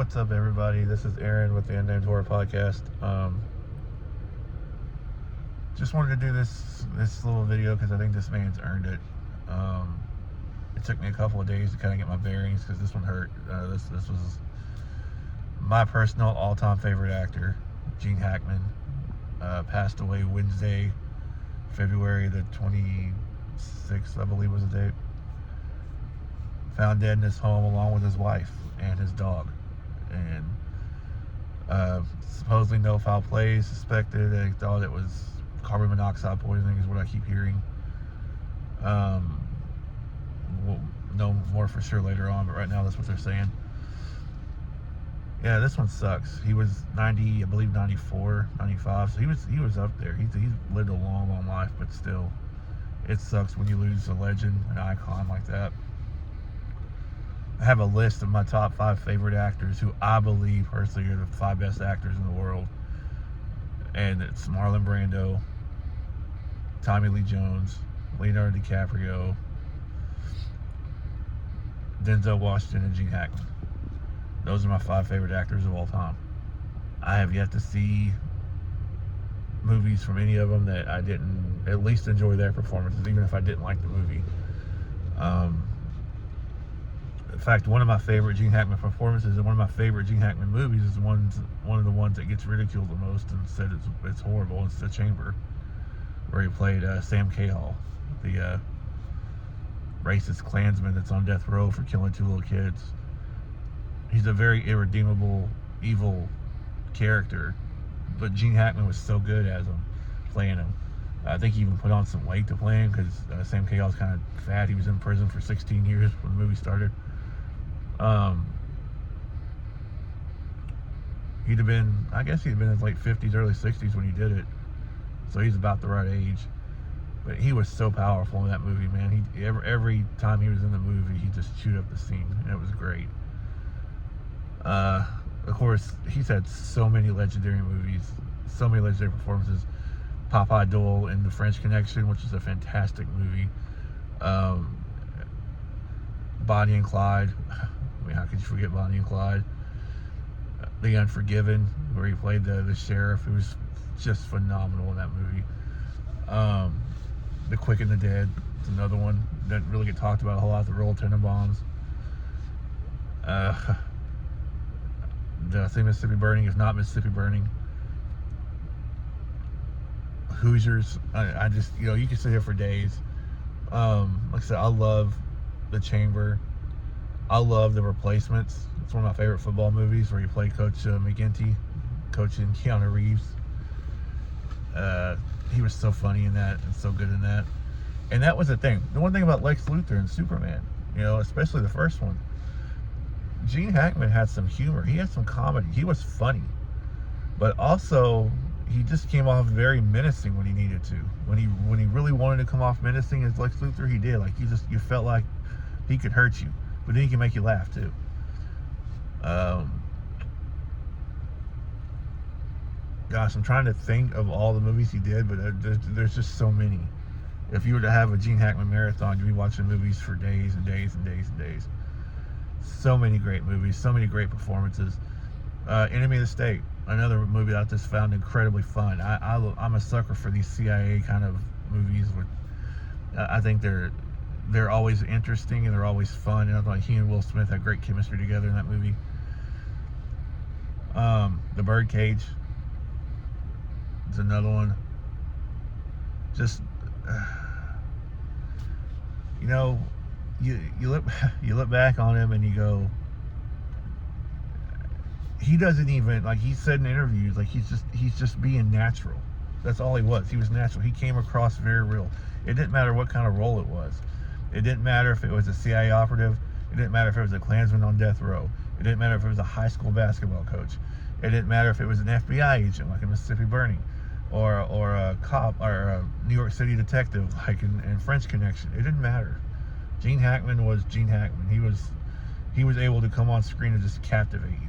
What's up, everybody? This is Aaron with the Unnamed Horror Podcast. Just wanted to do this little video because I think this man's earned it. It took me a couple of days to kind of get my bearings because this one hurt. This was my personal all-time favorite actor, Gene Hackman. Passed away Wednesday, February the 26th, I believe was the date. Found dead in his home along with his wife and his dog. And supposedly no foul play suspected. They thought it was carbon monoxide poisoning is what I keep hearing. We'll know more for sure later on, but right now that's what they're saying. Yeah, this one sucks. He was 90, I believe 94, 95, so he was up there. He's lived a long life, but still, it sucks when you lose a legend, an icon like that. I have a list of my top 5 favorite actors who I believe personally are the 5 best actors in the world. And it's Marlon Brando, Tommy Lee Jones, Leonardo DiCaprio, Denzel Washington, and Gene Hackman. Those are my 5 favorite actors of all time. I have yet to see movies from any of them that I didn't at least enjoy their performances, even if I didn't like the movie. In fact, one of my favorite Gene Hackman performances and one of my favorite Gene Hackman movies is one of the ones that gets ridiculed the most and said it's horrible. It's The Chamber, where he played Sam Cahill, the racist Klansman that's on death row for killing 2 little kids. He's a very irredeemable, evil character, but Gene Hackman was so good as him, playing him. I think he even put on some weight to play him because Sam Cahill's kind of fat. He was in prison for 16 years when the movie started. He'd have been in his late 50s, early 60s when he did it. So he's about the right age. But he was so powerful in that movie, man. Every time he was in the movie, he just chewed up the scene, and it was great. Of course, he's had so many legendary movies, so many legendary performances. Popeye Doyle in The French Connection, which is a fantastic movie. Bonnie and Clyde. I mean, how could you forget Bonnie and Clyde? The Unforgiven, where he played the sheriff, who was just phenomenal in that movie. The Quick and the Dead is another one that doesn't really get talked about a whole lot. The Royal Tenenbaums. Did I say Mississippi Burning? If not Mississippi Burning. Hoosiers. I just, you can sit here for days. Like I said, I love The Chamber. I love The Replacements. It's one of my favorite football movies where you play Coach McGinty, coaching Keanu Reeves. He was so funny in that and so good in that. And that was the thing. The one thing about Lex Luthor and Superman, especially the first one, Gene Hackman had some humor. He had some comedy. He was funny. But also, he just came off very menacing when he needed to. When he really wanted to come off menacing as Lex Luthor, he did. Like, you felt like he could hurt you. But then he can make you laugh, too. Gosh, I'm trying to think of all the movies he did, but there's just so many. If you were to have a Gene Hackman marathon, you'd be watching movies for days and days and days and days. So many great movies, so many great performances. Enemy of the State, another movie that I just found incredibly fun. I'm a sucker for these CIA kind of movies. I think they're always interesting and they're always fun. And I thought he and Will Smith had great chemistry together in that movie. The Birdcage is another one. Just you look back on him and you go, he doesn't even, like he said in interviews, like he's just being natural. That's all he was. He was natural. He came across very real. It didn't matter what kind of role it was. It didn't matter if it was a CIA operative. It didn't matter if it was a Klansman on death row. It didn't matter if it was a high school basketball coach. It didn't matter if it was an FBI agent like in Mississippi Burning, or a cop or a New York City detective like in French Connection. It didn't matter. Gene Hackman was Gene Hackman. He was able to come on screen and just captivate you.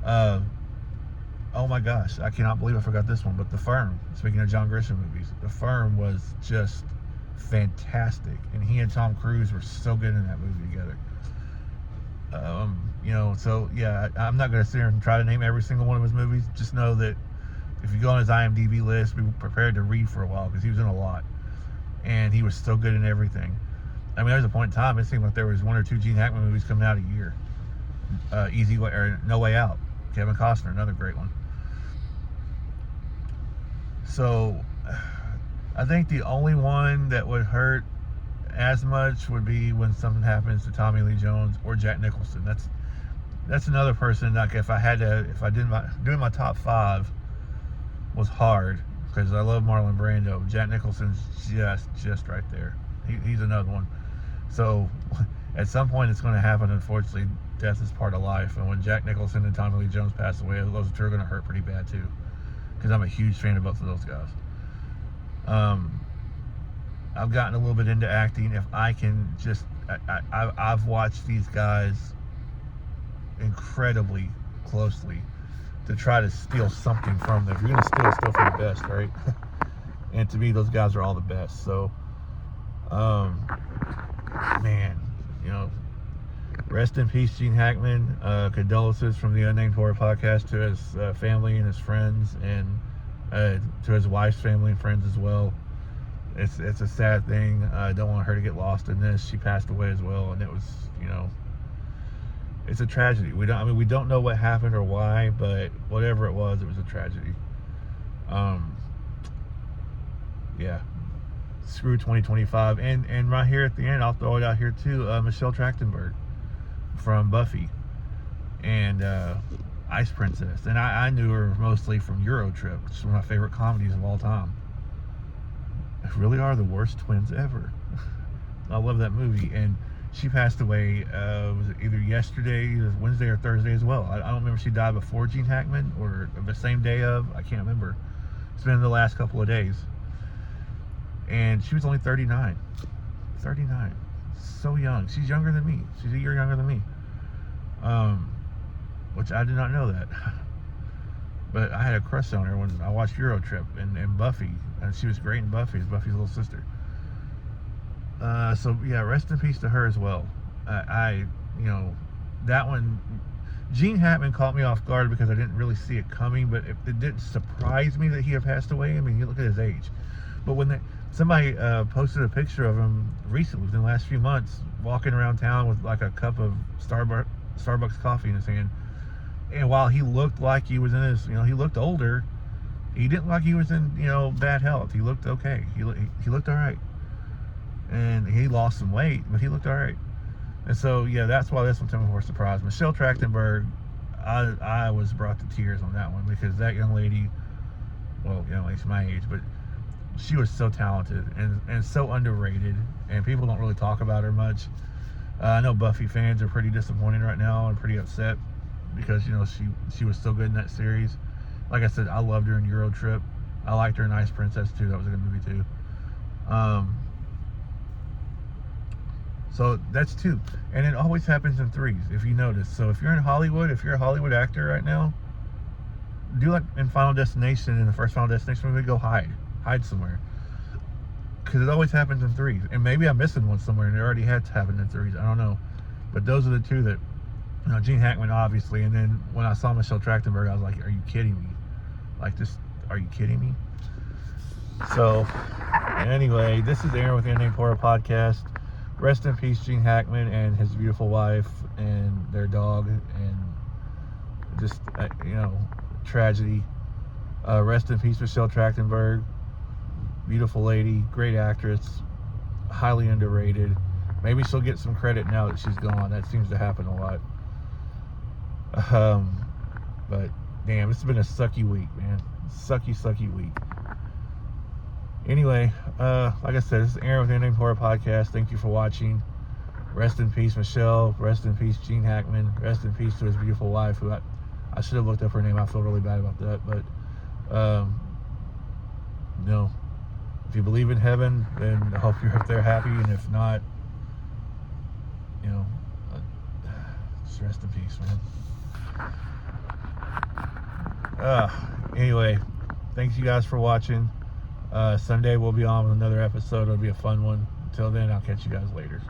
Oh my gosh, I cannot believe I forgot this one, but The Firm. Speaking of John Grisham movies, The Firm was just fantastic, and he and Tom Cruise were so good in that movie together. So yeah, I'm not going to sit here and try to name every single one of his movies. Just know that if you go on his IMDb list, be prepared to read for a while, because he was in a lot, and he was so good in everything. I mean, there was a point in time it seemed like there was 1 or 2 Gene Hackman movies coming out a year. Easy Way or No Way Out, Kevin Costner, another great one. So I think the only one that would hurt as much would be when something happens to Tommy Lee Jones or Jack Nicholson. That's another person. Like if doing my top 5 was hard, because I love Marlon Brando. Jack Nicholson's just right there. He's another one. So at some point it's going to happen. Unfortunately, death is part of life. And when Jack Nicholson and Tommy Lee Jones pass away, those two are going to hurt pretty bad too, because I'm a huge fan of both of those guys. I've gotten a little bit into acting. If I can just, I've watched these guys incredibly closely to try to steal something from them. If you're going to steal from the best, right? And to me, those guys are all the best. So, man, rest in peace, Gene Hackman. Condolences from the Unnamed Horror Podcast to his family and his friends, and to his wife's family and friends as well. It's a sad thing. I don't want her to get lost in this. She passed away as well, and it was, it's a tragedy. We don't know what happened or why, but whatever it was a tragedy. Yeah. Screw 2025. And right here at the end, I'll throw it out here too. Michelle Tractenberg from Buffy and Ice Princess. And I knew her mostly from Euro Trip, which is one of my favorite comedies of all time. They really are the worst twins ever. I love that movie. And she passed away, was it either yesterday, Wednesday or Thursday as well. I don't remember if she died before Gene Hackman or the same day of. I can't remember. It's been the last couple of days. And she was only 39. 39. So young. She's younger than me. She's a year younger than me. Which I did not know that. But I had a crush on her when I watched Euro Trip and Buffy. And she was great in Buffy. It's Buffy's little sister. So yeah, rest in peace to her as well. That one, Gene Hackman caught me off guard because I didn't really see it coming, but it didn't surprise me that he had passed away. I mean, you look at his age. But when somebody posted a picture of him recently, within the last few months, walking around town with like a cup of Starbucks coffee in his hand, and while he looked like he was in his, he looked older, he didn't look like he was in, bad health. He looked okay. He looked all right. And he lost some weight, but he looked all right. And so, yeah, that's why this one took me for a surprise. Michelle Trachtenberg, I was brought to tears on that one, because that young lady, well, she's my age, but she was so talented and so underrated, and people don't really talk about her much. I know Buffy fans are pretty disappointed right now and pretty upset because, she was so good in that series. Like I said, I loved her in Euro Trip. I liked her in Ice Princess too. That was a good movie too. So that's 2. And it always happens in 3s, if you notice. So if you're in Hollywood, if you're a Hollywood actor right now, do like in Final Destination, in the first Final Destination movie, go hide somewhere. Because it always happens in 3s. And maybe I'm missing one somewhere and it already had to happen in 3s. I don't know. But those are the 2 that, Gene Hackman, obviously. And then when I saw Michelle Trachtenberg, I was like, are you kidding me? Are you kidding me? So, anyway, this is Aaron with the Unnamed Horror Podcast. Rest in peace, Gene Hackman and his beautiful wife and their dog, and just, tragedy. Rest in peace, Michelle Trachtenberg. Beautiful lady, great actress, highly underrated. Maybe she'll get some credit now that she's gone. That seems to happen a lot. But damn, it's been a sucky week, man. Sucky week. Anyway, like I said, this is Aaron with the Unnamed Horror Podcast. Thank you for watching. Rest in peace, Michelle. Rest in peace, Gene Hackman. Rest in peace to his beautiful wife, who I should have looked up her name. I feel really bad about that. But, if you believe in heaven, then I hope you're up there happy. And if not, just rest in peace, man. Anyway, thanks you guys for watching. Sunday we'll be on with another episode. It'll be a fun one. Until then, I'll catch you guys later.